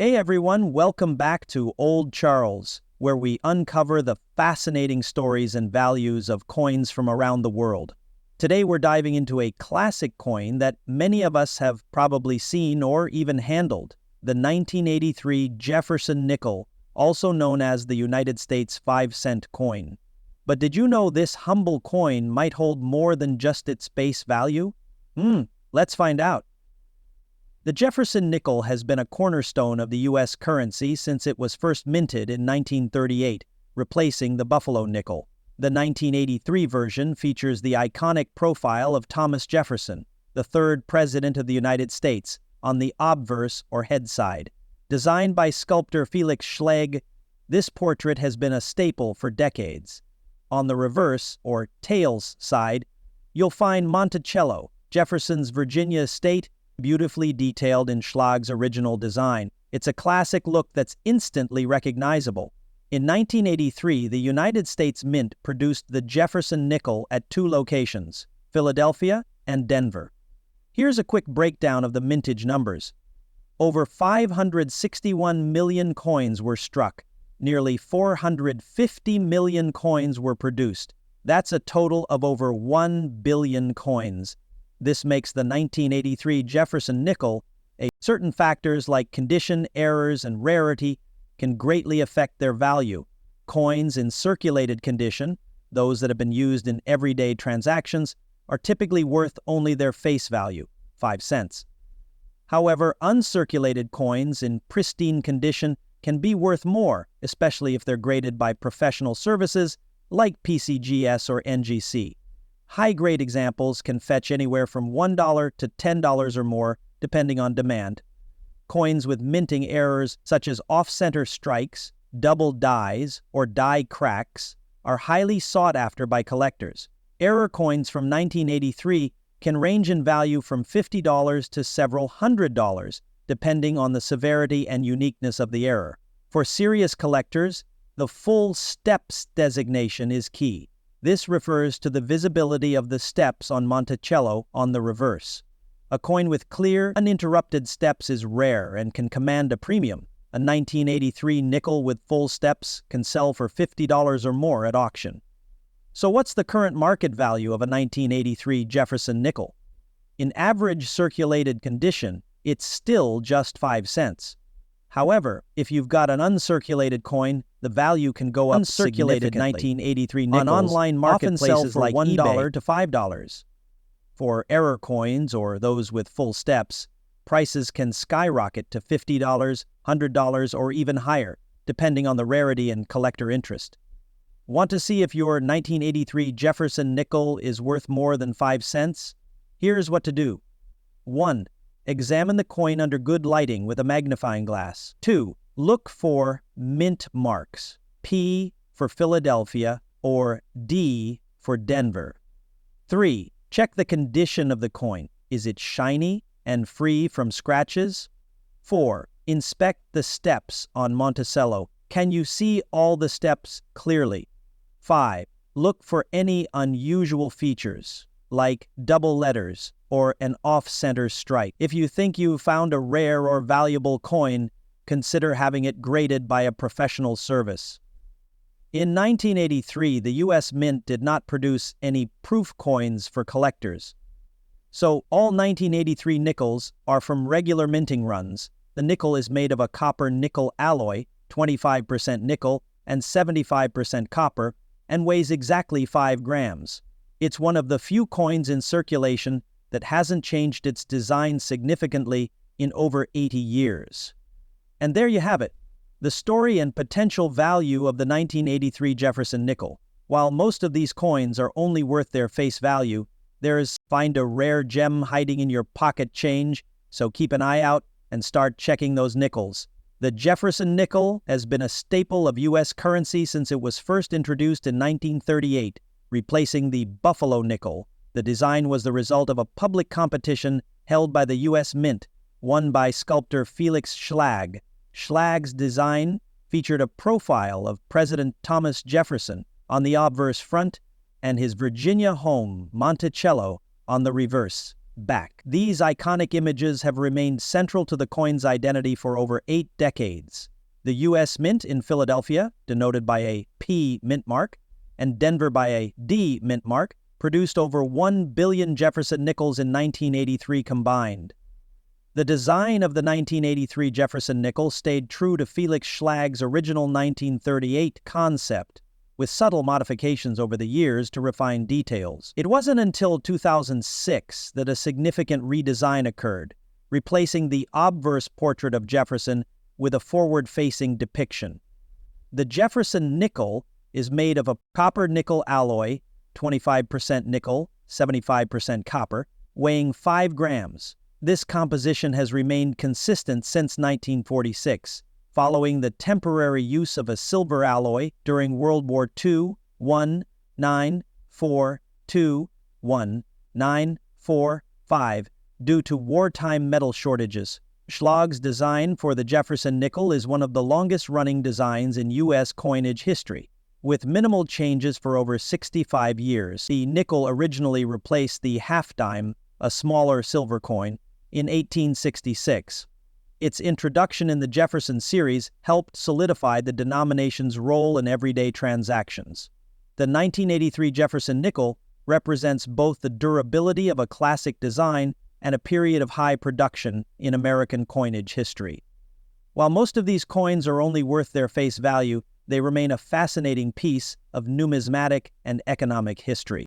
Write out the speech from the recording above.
Hey everyone, welcome back to Old Charles, where we uncover the fascinating stories and values of coins from around the world. Today we're diving into a classic coin that many of us have probably seen or even handled, the 1983 Jefferson Nickel, also known as the United States 5-cent coin. But did you know this humble coin might hold more than just its base value? Let's find out. The Jefferson nickel has been a cornerstone of the U.S. currency since it was first minted in 1938, replacing the Buffalo nickel. The 1983 version features the iconic profile of Thomas Jefferson, the third President of the United States, on the obverse or head side. Designed by sculptor Felix Schlegel, this portrait has been a staple for decades. On the reverse, or tails side, you'll find Monticello, Jefferson's Virginia estate, beautifully detailed in Schleg's original design. It's a classic look that's instantly recognizable. In 1983, the United States Mint produced the Jefferson Nickel at two locations, Philadelphia and Denver. Here's a quick breakdown of the mintage numbers. Over 561 million coins were struck. Nearly 450 million coins were produced. That's a total of over 1 billion coins. This makes the 1983 Jefferson Nickel certain factors like condition, errors, and rarity can greatly affect their value. Coins in circulated condition, those that have been used in everyday transactions, are typically worth only their face value, 5 cents. However, uncirculated coins in pristine condition can be worth more, especially if they're graded by professional services like PCGS or NGC. High-grade examples can fetch anywhere from $1 to $10 or more, depending on demand. Coins with minting errors such as off-center strikes, double dies, or die cracks are highly sought after by collectors. Error coins from 1983 can range in value from $50 to several $100s, depending on the severity and uniqueness of the error. For serious collectors, the full steps designation is key. This refers to the visibility of the steps on Monticello on the reverse. A coin with clear, uninterrupted steps is rare and can command a premium. A 1983 nickel with full steps can sell for $50 or more at auction. So what's the current market value of a 1983 Jefferson nickel? In average circulated condition, it's still just 5 cents. However, if you've got an uncirculated coin, the value can go up significantly. 1983 nickels on online marketplaces like $1 to $5. For error coins or those with full steps, prices can skyrocket to $50, $100, or even higher, depending on the rarity and collector interest. Want to see if your 1983 Jefferson nickel is worth more than 5 cents? Here's what to do. 1. Examine the coin under good lighting with a magnifying glass. 2. Look for mint marks, P for Philadelphia or D for Denver. 3. Check the condition of the coin. Is it shiny and free from scratches? 4. Inspect the steps on Monticello. Can you see all the steps clearly? 5. Look for any unusual features, like double letters or an off-center strike. If you think you found a rare or valuable coin, consider having it graded by a professional service. In 1983, the U.S. Mint did not produce any proof coins for collectors. So all 1983 nickels are from regular minting runs. The nickel is made of a copper-nickel alloy, 25% nickel and 75% copper, and weighs exactly 5 grams. It's one of the few coins in circulation that hasn't changed its design significantly in over 80 years. And there you have it, the story and potential value of the 1983 Jefferson Nickel. While most of these coins are only worth their face value, find a rare gem hiding in your pocket change, so keep an eye out and start checking those nickels. The Jefferson Nickel has been a staple of U.S. currency since it was first introduced in 1938, replacing the Buffalo nickel. The design was the result of a public competition held by the U.S. Mint, won by sculptor Felix Schlegel. Schlegel's design featured a profile of President Thomas Jefferson on the obverse front and his Virginia home, Monticello, on the reverse. back. These iconic images have remained central to the coin's identity for over 8 decades. The U.S. Mint in Philadelphia, denoted by a P mint mark, and Denver by a D mint mark, produced over 1 billion Jefferson nickels in 1983 combined. The design of the 1983 Jefferson nickel stayed true to Felix Schlag's original 1938 concept, with subtle modifications over the years to refine details. It wasn't until 2006 that a significant redesign occurred, replacing the obverse portrait of Jefferson with a forward-facing depiction. The Jefferson nickel is made of a copper-nickel alloy, 25% nickel, 75% copper, weighing 5 grams. This composition has remained consistent since 1946, following the temporary use of a silver alloy during World War II, 1945, due to wartime metal shortages. Schlag's design for the Jefferson nickel is one of the longest-running designs in U.S. coinage history. With minimal changes for over 65 years, the nickel originally replaced the half-dime, a smaller silver coin, in 1866. Its introduction in the Jefferson series helped solidify the denomination's role in everyday transactions. The 1983 Jefferson nickel represents both the durability of a classic design and a period of high production in American coinage history. While most of these coins are only worth their face value, they remain a fascinating piece of numismatic and economic history.